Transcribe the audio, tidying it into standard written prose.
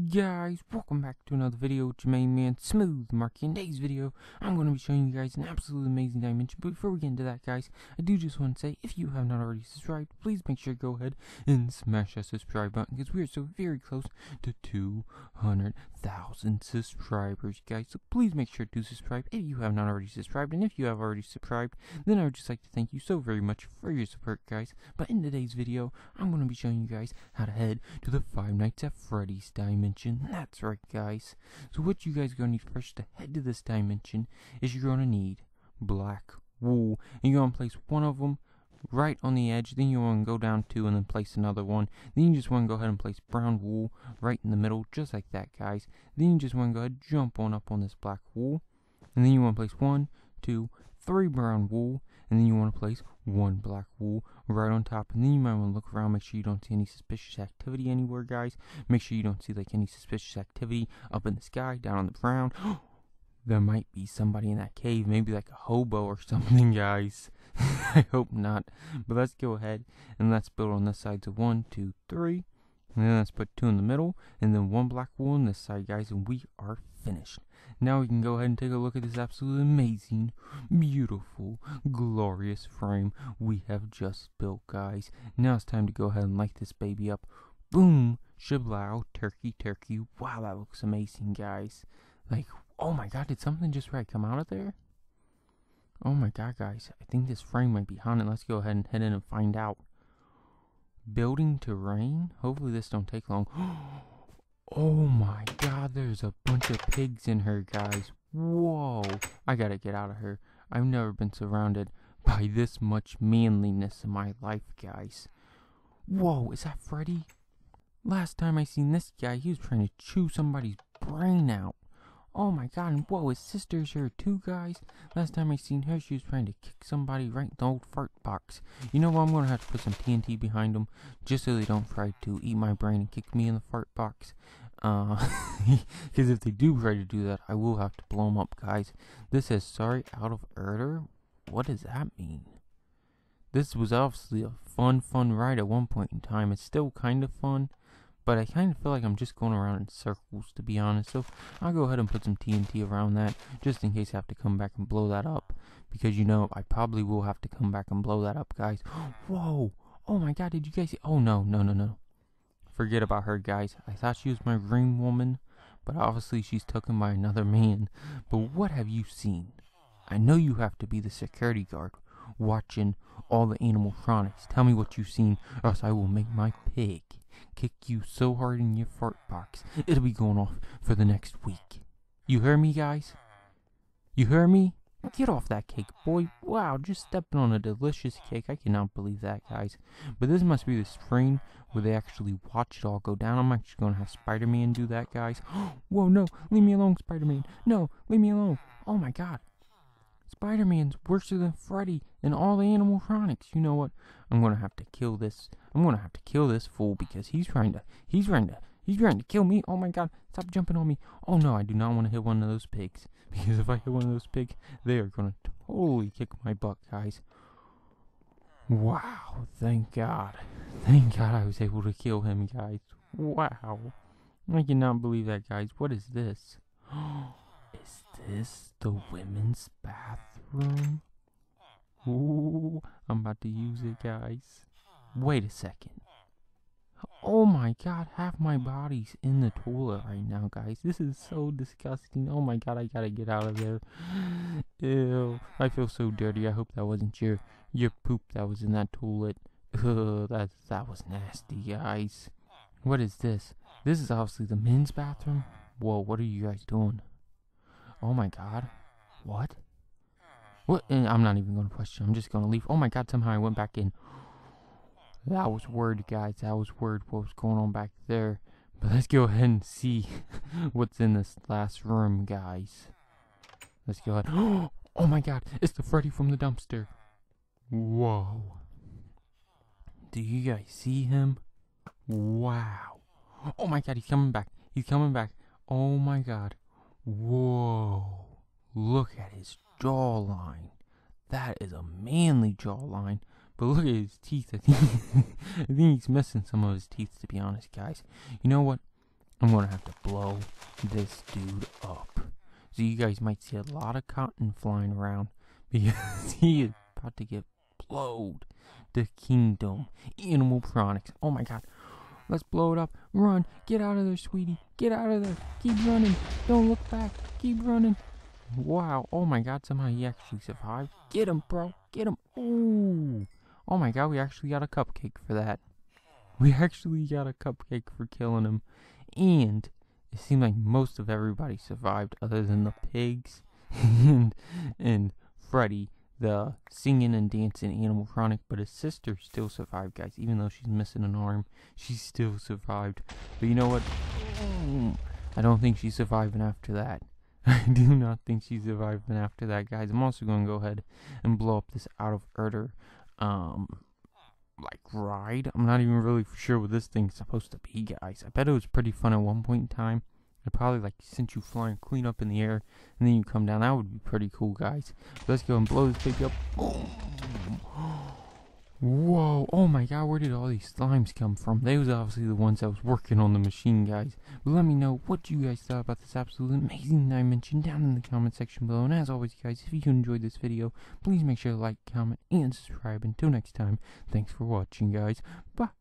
Guys, welcome back to another video with your main man, Smooth Marky. In today's video, I'm going to be showing you guys an absolutely amazing dimension. But before we get into that, guys, I do just want to say, if you have not already subscribed, please make sure to go ahead and smash that subscribe button, because we are so very close to 200,000 subscribers, guys. So please make sure to subscribe if you have not already subscribed. And if you have already subscribed, then I would just like to thank you so very much for your support, guys. But in today's video, I'm going to be showing you guys how to head to the Five Nights at Freddy's dimension. That's right, guys. So what you guys are going to need first to head to this dimension is you're going to need black wool. And you're going to place one of them right on the edge. Then you want to go down two and then place another one. Then you just want to go ahead and place brown wool right in the middle, just like that, guys. Then you just want to go ahead and jump on up on this black wool. And then you want to place 1, 2, 3 brown wool. And then you want to place 1 black wool right on top. And then you might want to look around, make sure you don't see any suspicious activity anywhere, guys. Make sure you don't see like any suspicious activity up in the sky, down on the ground. There might be somebody in that cave, maybe like a hobo or something, guys. I hope not. But let's go ahead and let's build on this side. So 1, 2, 3. And then let's put 2 in the middle. And then 1 black wool on this side, guys. And we are finished. Now we can go ahead and take a look at this absolutely amazing, beautiful, glorious frame we have just built, guys. Now it's time to go ahead and light this baby up. Boom! Shablow, turkey, turkey. Wow, that looks amazing, guys. Like, oh my god, did something just come out of there? Oh my god, guys. I think this frame might be haunted. Let's go ahead and head in and find out. Building terrain? Hopefully this don't take long. Oh my god, there's a bunch of pigs in her, guys. Whoa. I gotta get out of her. I've never been surrounded by this much manliness in my life, guys. Whoa, is that Freddy? Last time I seen this guy, he was trying to chew somebody's brain out. Oh my god, and whoa, his sister's here too, guys. Last time I seen her, she was trying to kick somebody right in the old fart box. You know what, I'm gonna have to put some TNT behind them, just so they don't try to eat my brain and kick me in the fart box. Because if they do try to do that, I will have to blow them up, guys. This says, sorry, out of order? What does that mean? This was obviously a fun ride at one point in time. It's still kind of fun. But I kind of feel like I'm just going around in circles, to be honest. So I'll go ahead and put some TNT around that, just in case I have to come back and blow that up. Because, you know, I probably will have to come back and blow that up, guys. Whoa! Oh my god, did you guys see? Oh, no. Forget about her, guys. I thought she was my dream woman, but obviously she's taken by another man. But what have you seen? I know you have to be the security guard, watching all the animatronics. Tell me what you've seen, or else I will make my pig kick you so hard in your fart box, it'll be going off for the next week. You hear me, guys? You hear me? Get off that cake, boy. Wow, just stepping on a delicious cake. I cannot believe that, guys. But this must be the screen where they actually watch it all go down. I'm actually going to have Spider-Man do that, guys. Whoa, no. Leave me alone, Spider-Man. No, leave me alone. Oh, my God. Spider-Man's worse than Freddy and all the animatronics. You know what? I'm gonna have to kill this. I'm gonna have to kill this fool because he's trying to kill me. Oh my god, stop jumping on me. Oh no, I do not want to hit one of those pigs. Because if I hit one of those pigs, they are gonna totally kick my butt, guys. Wow, thank god. Thank god I was able to kill him, guys. Wow. I cannot believe that, guys. What is this? Is this the women's bathroom? Ooh, I'm about to use it, guys. Wait a second. Oh my god, half my body's in the toilet right now, guys. This is so disgusting. Oh my god, I gotta get out of there. Ew, I feel so dirty. I hope that wasn't your poop that was in that toilet. Ugh, that was nasty, guys. What is this? This is obviously the men's bathroom. Whoa, what are you guys doing? Oh my god. What? What? I'm not even going to question. I'm just going to leave. Oh my god, somehow I went back in. That was weird, guys. That was weird what was going on back there. But let's go ahead and see what's in this last room, guys. Let's go ahead. Oh my god, it's the Freddy from the dumpster. Whoa. Do you guys see him? Wow. Oh my god, he's coming back. He's coming back. Oh my god. Whoa. Look at his jawline. That is a manly jawline. But look at his teeth. I think he's missing some of his teeth, to be honest, guys. You know what? I'm gonna have to blow this dude up. So you guys might see a lot of cotton flying around because he is about to get blowed. The kingdom. Animatronics. Oh my god. Let's blow it up. Run. Get out of there, sweetie. Get out of there. Keep running. Don't look back. Keep running. Wow. Oh my god. Somehow he actually survived. Get him, bro. Get him. Ooh. Oh my god. We actually got a cupcake for that. We actually got a cupcake for killing him. And it seemed like most of everybody survived other than the pigs and Freddy, the singing and dancing animatronic. But his sister still survived, guys. Even though she's missing an arm, she still survived. But you know what? I don't think she's surviving after that. I do not think she's surviving after that, guys. I'm also going to go ahead and blow up this out of order like ride. I'm not even really sure what this thing's supposed to be, guys. I bet it was pretty fun at one point in time. It probably like sent you flying clean up in the air and then you come down. That would be pretty cool, guys. Let's go and blow this baby up. Whoa, oh my god, where did all these slimes come from? They was obviously the ones that was working on the machine, guys. But let me know what you guys thought about this absolute amazing dimension down in the comment section below. And as always, guys, if you enjoyed this video, please make sure to like, comment, and subscribe. Until next time, thanks for watching, guys. Bye.